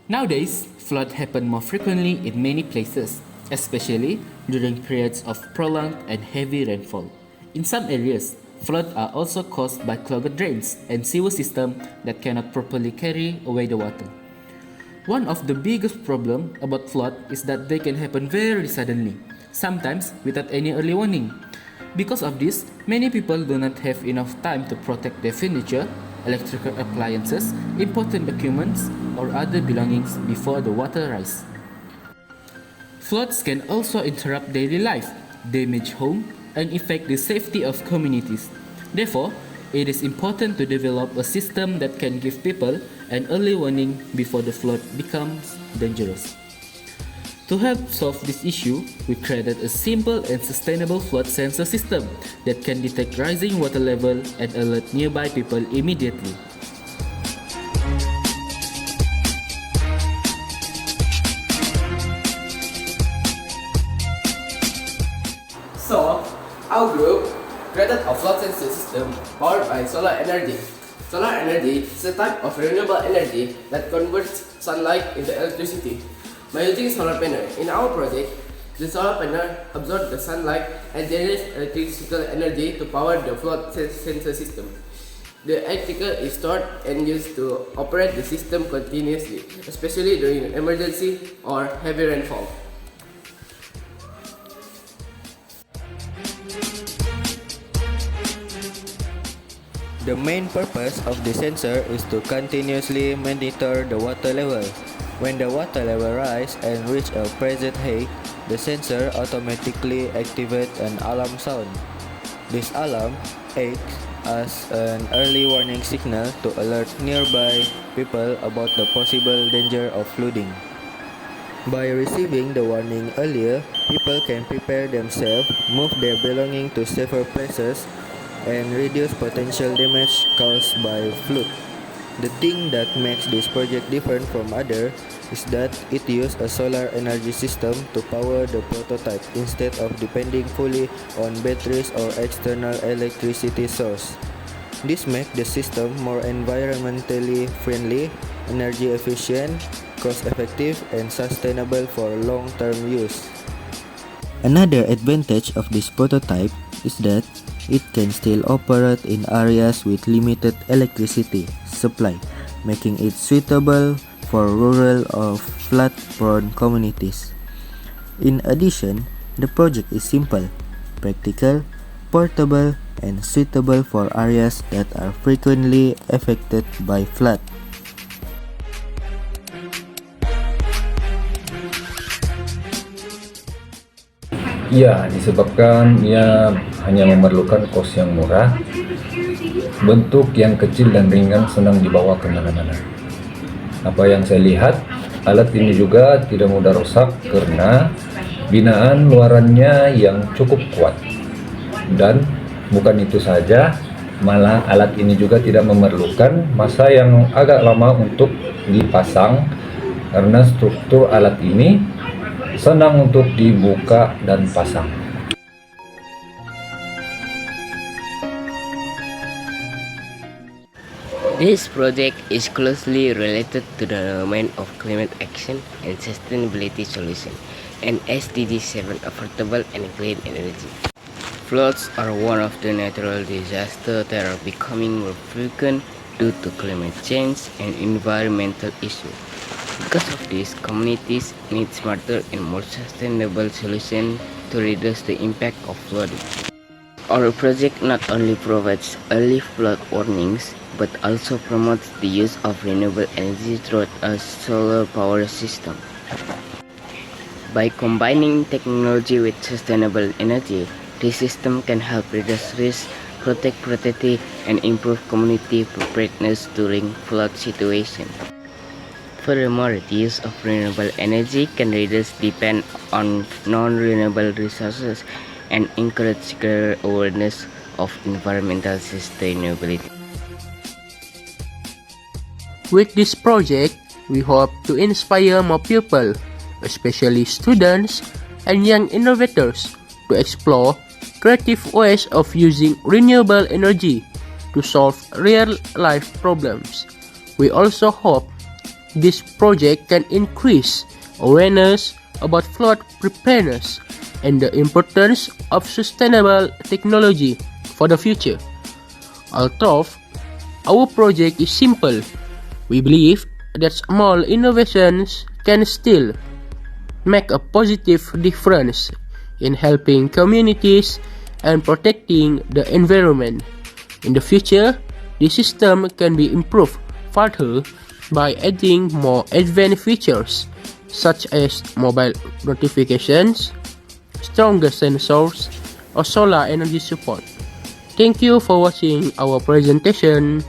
Nowadays, floods happen more frequently in many places, especially during periods of prolonged and heavy rainfall. In some areas, floods are also caused by clogged drains and sewer systems that cannot properly carry away the water. One of the biggest problems about flood is that they can happen very suddenly, sometimes without any early warning. Because of this, many people do not have enough time to protect their furniture, electrical appliances, important documents, or other belongings before the water rises. Floods can also interrupt daily life, damage homes, and affect the safety of communities. Therefore, it is important to develop a system that can give people an early warning before the flood becomes dangerous. To help solve this issue, we created a simple and sustainable flood sensor system that can detect rising water level and alert nearby people immediately. So, our group created a flood sensor system powered by solar energy. Solar energy is a type of renewable energy that converts sunlight into electricity. By using solar panel in our project, the solar panel absorbs the sunlight and generates electrical energy to power the flood sensor system. The electrical is stored and used to operate the system continuously, especially during an emergency or heavy rainfall. The main purpose of the sensor is to continuously monitor the water level. When the water level rises and reaches a present height, the sensor automatically activates an alarm sound. This alarm acts as an early warning signal to alert nearby people about the possible danger of flooding. By receiving the warning earlier, people can prepare themselves, move their belongings to safer places, and reduce potential damage caused by flood. The thing that makes this project different from others is that it uses a solar energy system to power the prototype instead of depending fully on batteries or external electricity source. This makes the system more environmentally friendly, energy efficient, cost-effective, and sustainable for long-term use. Another advantage of this prototype is that it can still operate in areas with limited electricity supply, making it suitable for rural or flood-prone communities. In addition, the project is simple, practical, portable, and suitable for areas that are frequently affected by flood. Ya, disebabkan ia hanya memerlukan kos yang murah, bentuk yang kecil dan ringan, senang dibawa kemana-mana. Apa yang saya lihat, alat ini juga tidak mudah rusak karena binaan luarannya yang cukup kuat. Dan bukan itu saja, malah alat ini juga tidak memerlukan masa yang agak lama untuk dipasang karena struktur alat ini senang untuk dibuka dan pasang. This project is closely related to the domain of climate action and sustainability solution and SDG 7 affordable and clean energy. Floods are one of the natural disasters that are becoming more frequent due to climate change and environmental issues. Because of this, communities need smarter and more sustainable solutions to reduce the impact of flooding. Our project not only provides early flood warnings, but also promotes the use of renewable energy through a solar power system. By combining technology with sustainable energy, this system can help reduce risk, protect property, and improve community preparedness during flood situations. Furthermore, the use of renewable energy can reduce dependence on non-renewable resources and encourage greater awareness of environmental sustainability. With this project, we hope to inspire more people, especially students and young innovators, to explore creative ways of using renewable energy to solve real-life problems. We also hope this project can increase awareness about flood preparedness and the importance of sustainable technology for the future. Although our project is simple, we believe that small innovations can still make a positive difference in helping communities and protecting the environment. In the future, the system can be improved further by adding more advanced features such as mobile notifications, stronger sensors, or solar energy support. Thank you for watching our presentation.